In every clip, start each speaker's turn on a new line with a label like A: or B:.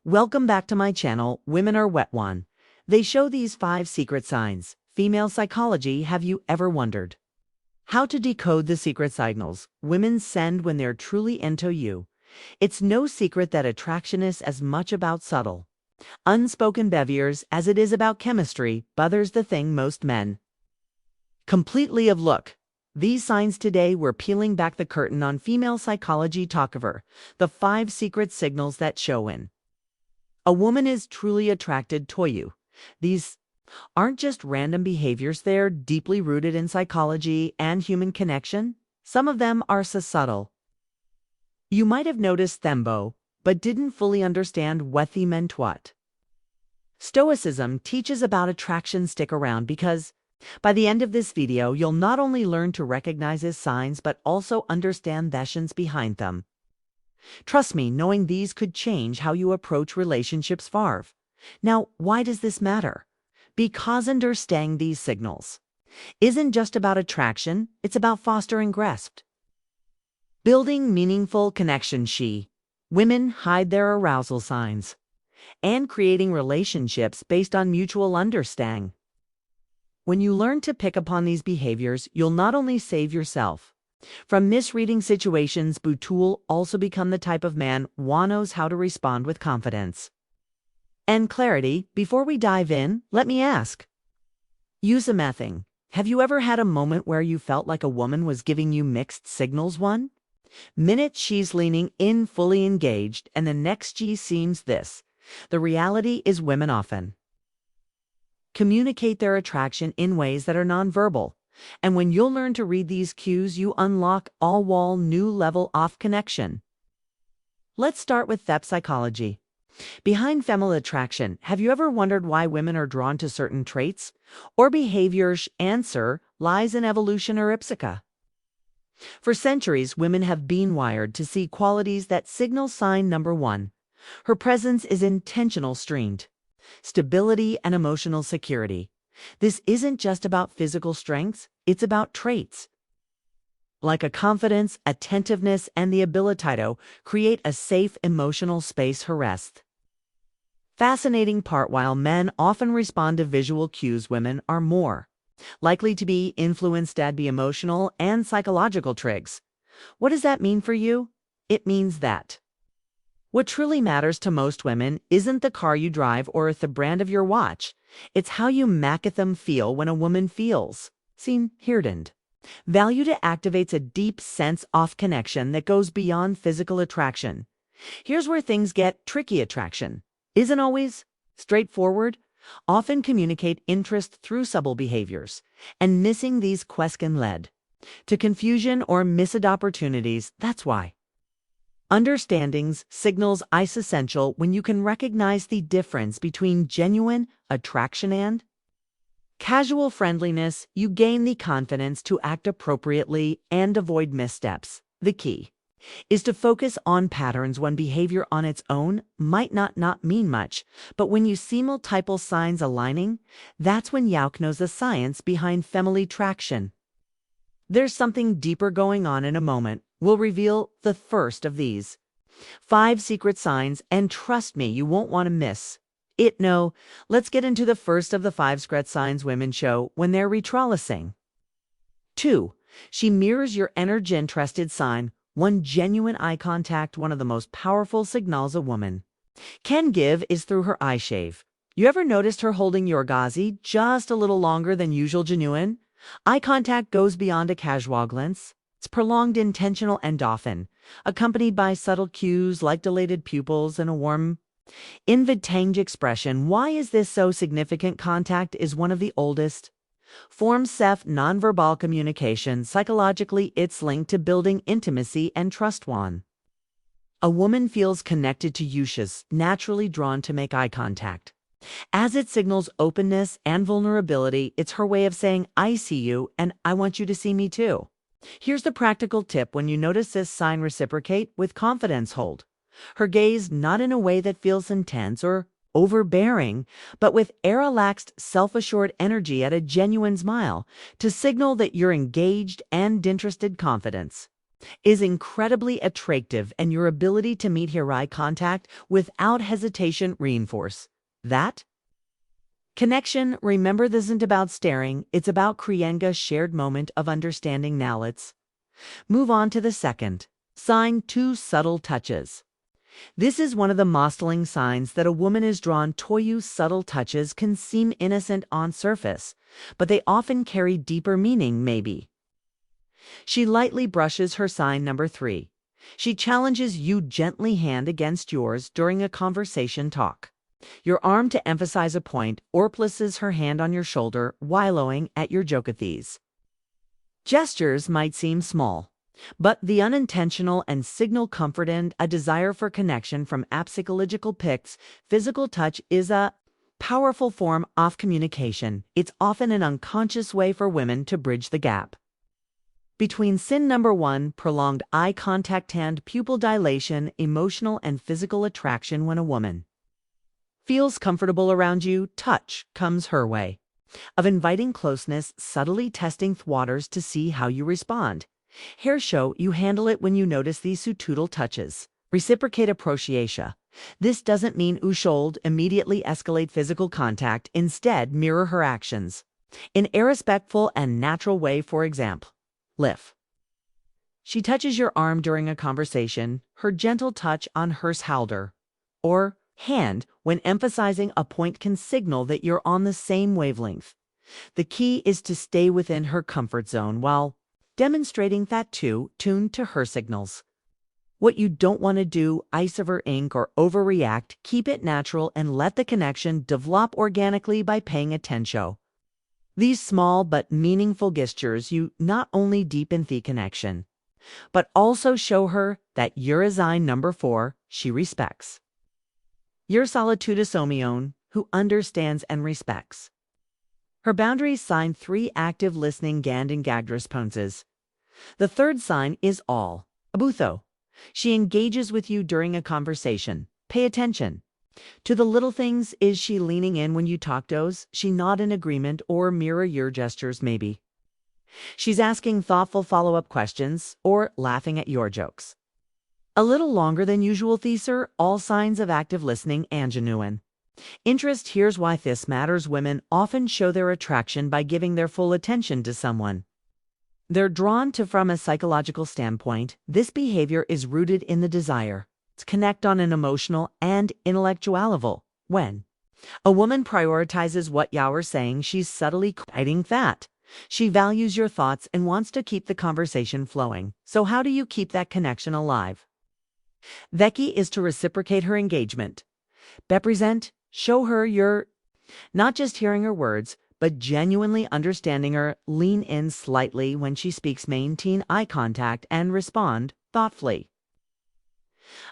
A: Welcome back to my channel, Women Are Wet One. They show these 5 secret signs. Female psychology, have you ever wondered? How to decode the secret signals women send when they're truly into you. It's no secret that attraction is as much about subtle, unspoken behaviors as it is about chemistry, bother's the thing most men completely overlook. These signs today we're peeling back the curtain on female psychology talkover, the 5 secret signals that show when a woman is truly attracted to you. These aren't just random behaviors, they're deeply rooted in psychology and human connection. Some of them are so subtle you might have noticed them, but didn't fully understand what they meant. What Stoicism teaches about attraction. Stick around because by the end of this video, you'll not only learn to recognize his signs, but also understand the essence behind them. Trust me, knowing these could change how you approach relationships. Farv. Now, why does this matter? Because understanding these signals isn't just about attraction, it's about fostering grasp. Building meaningful connection. Women hide their arousal signs and creating relationships based on mutual understanding. When you learn to pick upon these behaviors, you'll not only save yourself from misreading situations, but you'll also become the type of man who knows how to respond with confidence and clarity. Before we dive in, let me ask, use a mething. Have you ever had a moment where you felt like a woman was giving you mixed signals? One minute she's leaning in, fully engaged, and the next she seems this. The reality is women often communicate their attraction in ways that are nonverbal. And when you'll learn to read these cues, you unlock all new level of connection. Let's start with thep psychology. Behind feminine attraction, have you ever wondered why women are drawn to certain traits or behaviors? Answer lies in evolution or ipsica. For centuries, women have been wired to see qualities that signal sign number 1. Her presence is intentional, streamed stability and emotional security. This isn't just about physical strengths, it's about traits like a confidence, attentiveness, and the ability to create a safe emotional space. Rest. Fascinating part, while men often respond to visual cues, women are more likely to be influenced by emotional and psychological triggers. What does that mean for you? It means that what truly matters to most women isn't the car you drive or the brand of your watch. It's how you make them feel. When a woman feels seen, heard, and valued, it activates a deep sense of connection that goes beyond physical attraction. Here's where things get tricky. Attraction isn't always straightforward. Often communicate interest through subtle behaviors, and missing these questions led to confusion or missed opportunities. That's why understandings signals is essential. When you can recognize the difference between genuine attraction and casual friendliness, you gain the confidence to act appropriately and avoid missteps. The key is to focus on patterns. When behavior on its own might not mean much, but when you see multiple signs aligning, that's when Yauk knows the science behind feminine attraction. There's something deeper going on. In a moment, we'll reveal the first of these 5 secret signs, and trust me, you won't want to miss it. No, let's get into the first of the 5 secret signs women show when they're retracing. 2. She mirrors your energy. Interested sign 1. Genuine eye contact. One of the most powerful signals a woman can give is through her eye shave. You ever noticed her holding your gazi just a little longer than usual? Genuine eye contact goes beyond a casual glance. It's prolonged, intentional, and often accompanied by subtle cues like dilated pupils and a warm, inviting expression. Why is this so significant? Contact is one of the oldest forms of nonverbal communication. Psychologically, it's linked to building intimacy and trust. One a woman feels connected to you, she's naturally drawn to make eye contact, as it signals openness and vulnerability. It's her way of saying, I see you and I want you to see me too. Here's the practical tip. When you notice this sign, reciprocate with confidence. Hold her gaze not in a way that feels intense or overbearing, but with a relaxed, self-assured energy. At a genuine smile to signal that you're engaged and interested. Confidence is incredibly attractive, and your ability to meet her eye contact without hesitation reinforce that connection. Remember, this isn't about staring, it's about creating a shared moment of understanding. Now let's move on to the second sign, two subtle touches. This is one of the most telling signs that a woman is drawn to you. Subtle touches can seem innocent on surface, but they often carry deeper meaning. Maybe she lightly brushes her sign number 3. She challenges you gently, hand against yours during a conversation talk. Your arm to emphasize a point, or places her hand on your shoulder, wallowing at your joke. At these gestures might seem small, but the unintentional and signal comfort and a desire for connection. From psychological pics, physical touch is a powerful form of communication. It's often an unconscious way for women to bridge the gap between sin number 1, prolonged eye contact, and pupil dilation, emotional and physical attraction. When a woman feels comfortable around you, touch comes her way of inviting closeness, subtly testing waters to see how you respond. Here show you handle it when you notice these subtle touches. Reciprocate appreciation. This doesn't mean you should immediately escalate physical contact. Instead, mirror her actions in a respectful and natural way. For example, lift. She touches your arm during a conversation, her gentle touch on her shoulder or hand when emphasizing a point can signal that you're on the same wavelength. The key is to stay within her comfort zone while demonstrating that tuned to her signals. What you don't want to do, isover ink or overreact. Keep it natural and let the connection develop organically by paying attention. These small but meaningful gestures you not only deepen the connection, but also show her that you're a sign number 4 she respects. Your Solitude is someone who understands and respects her boundaries. Sign 3, active listening and engaged responses. The third sign is all abutho. She engages with you during a conversation. Pay attention to the little things. Is she leaning in when you talk? Does she nod in agreement or mirror your gestures? Maybe she's asking thoughtful follow-up questions or laughing at your jokes a little longer than usual. These are all signs of active listening and genuine interest. Here's why this matters. Women often show their attraction by giving their full attention to someone they're drawn to. From a psychological standpoint, this behavior is rooted in the desire to connect on an emotional and intellectual level. When a woman prioritizes what you're saying, she's subtly hiding that she values your thoughts and wants to keep the conversation flowing. So how do you keep that connection alive? The key is to reciprocate her engagement. Represent, show her you're not just hearing her words, but genuinely understanding her. Lean in slightly when she speaks, maintain eye contact, and respond thoughtfully.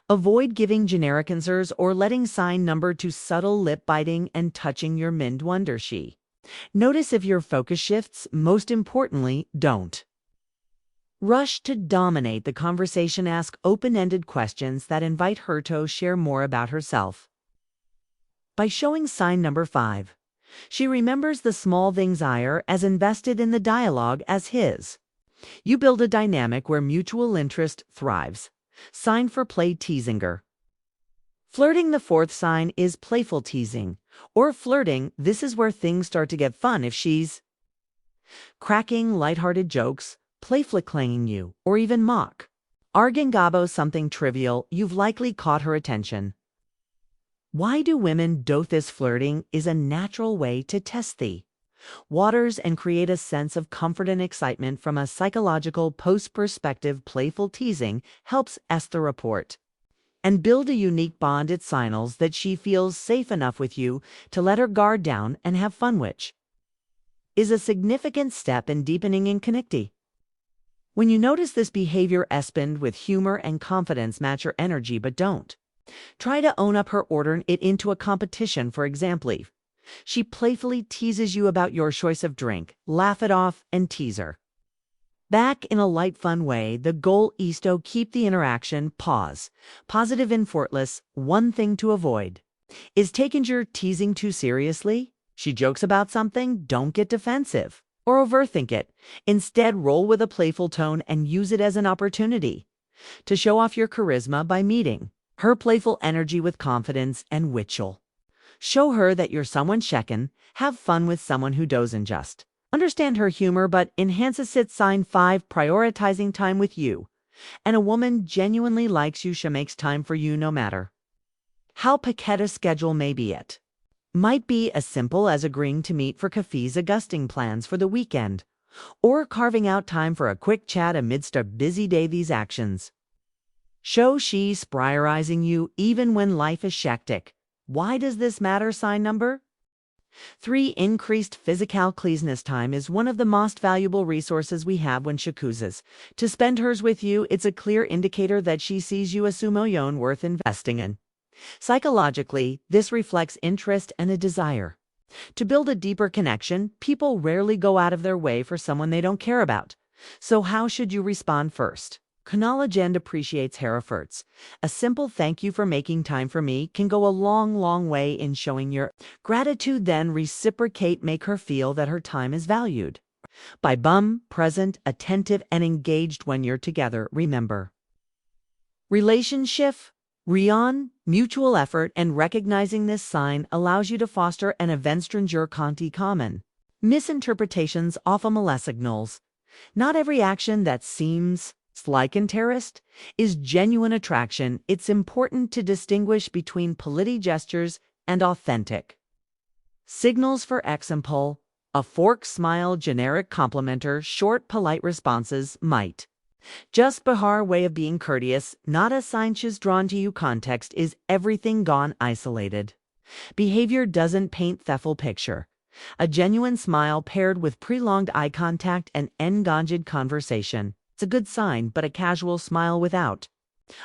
A: Avoid giving generic answers or letting sign number 2 subtle lip biting and touching your mind. Wonder she notice if your focus shifts. Most importantly, don't rush to dominate the conversation. Ask open-ended questions that invite her to share more about herself. By showing sign number 5, she remembers the small things are as invested in the dialogue as his. You build a dynamic where mutual interest thrives. Sign for play, teasing her. Flirting. The fourth sign is playful teasing or flirting. This is where things start to get fun. If she's cracking lighthearted jokes, playfully clanging you, or even mock argingabo something trivial, you've likely caught her attention. Why do women do this? Flirting is a natural way to test the waters and create a sense of comfort and excitement. From a psychological perspective, playful teasing helps the report and build a unique bond. It signals that she feels safe enough with you to let her guard down and have fun, which is a significant step in deepening and connecting. When you notice this behavior, respond with humor and confidence. Match her energy, but don't try to own up her order it into a competition. For example, she playfully teases you about your choice of drink. Laugh it off and tease her back in a light, fun way. The goal is to keep the interaction positive and effortless. One thing to avoid is taking your teasing too seriously. She jokes about something, don't get defensive or overthink it. Instead, roll with a playful tone and use it as an opportunity to show off your charisma by meeting her playful energy with confidence and witchel. Show her that you're someone checkin', have fun with someone who doesn't just understand her humor but enhances it. Sign 5, prioritizing time with you. And a woman genuinely likes you, she makes time for you no matter how packed a schedule may be. It might be as simple as agreeing to meet for cafes, adjusting plans for the weekend, or carving out time for a quick chat amidst a busy day. These actions show she's prioritizing you even when life is hectic. Why does this matter? Sign number 3, increased physical closeness. Time is one of the most valuable resources we have. When she chooses to spend hers with you, it's a clear indicator that she sees you as someone worth investing in. Psychologically, this reflects interest and a desire to build a deeper connection. People rarely go out of their way for someone they don't care about. So how should you respond? First, acknowledge and appreciates her efforts. A simple "thank you for making time for me" can go a long way in showing your gratitude. Then reciprocate, make her feel that her time is valued by present, attentive, and engaged when you're together. Remember, relationship mutual effort, and recognizing this sign allows you to foster an event stranger conti common. Misinterpretations often signals. Not every action that seems like interest is genuine attraction. It's important to distinguish between polite gestures and authentic signals. For example, a forced smile, generic complimenter, short polite responses might just be her way of being courteous, not a sign she's drawn to you. Context is everything. Gone isolated behavior doesn't paint the full picture. A genuine smile paired with prolonged eye contact and engaged conversation, it's a good sign, but a casual smile without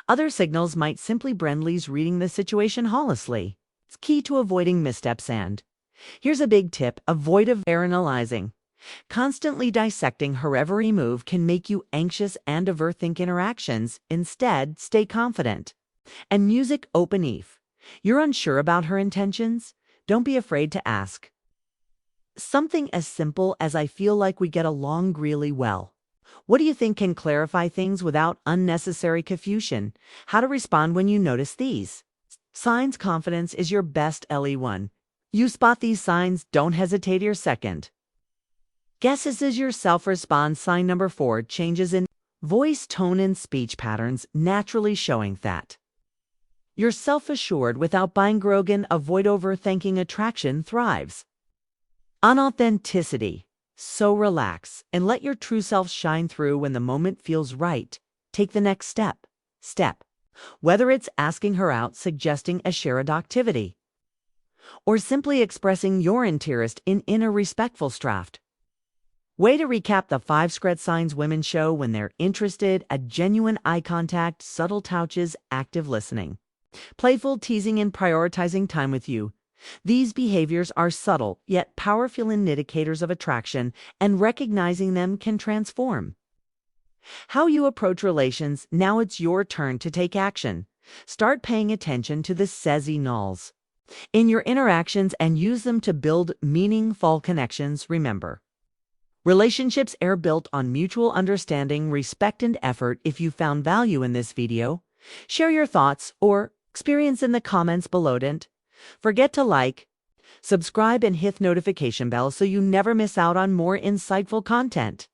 A: other signals might simply Brendley's reading the situation holistically. It's key to avoiding missteps. And here's a big tip: avoid overanalyzing. Constantly dissecting her every move can make you anxious and overthink interactions. Instead, stay confident and music open. If you're unsure about her intentions, don't be afraid to ask something as simple as "I feel like we get along really well. What do you think?" can clarify things without unnecessary confusion. How to respond when you notice these signs. Confidence is your best ally. You spot these signs, don't hesitate. Your second guesses is your self-response. Sign number 4, changes in voice tone and speech patterns, naturally showing that you're self-assured without buying Grogan. Avoid overthinking. Attraction thrives on authenticity. So relax and let your true self shine through. When the moment feels right, take the next step. Whether it's asking her out, suggesting a shared activity, or simply expressing your interest in a respectful draft. Way to recap the 5 secret signs women show when they're interested: a genuine eye contact, subtle touches, active listening, playful teasing, and prioritizing time with you. These behaviors are subtle yet powerful indicators of attraction, and recognizing them can transform how you approach relations. Now it's your turn to take action. Start paying attention to the signals in your interactions and use them to build meaningful connections. Remember, relationships are built on mutual understanding, respect, and effort. If you found value in this video, share your thoughts or experience in the comments below. Don't forget to like, subscribe, and hit notification bell so you never miss out on more insightful content.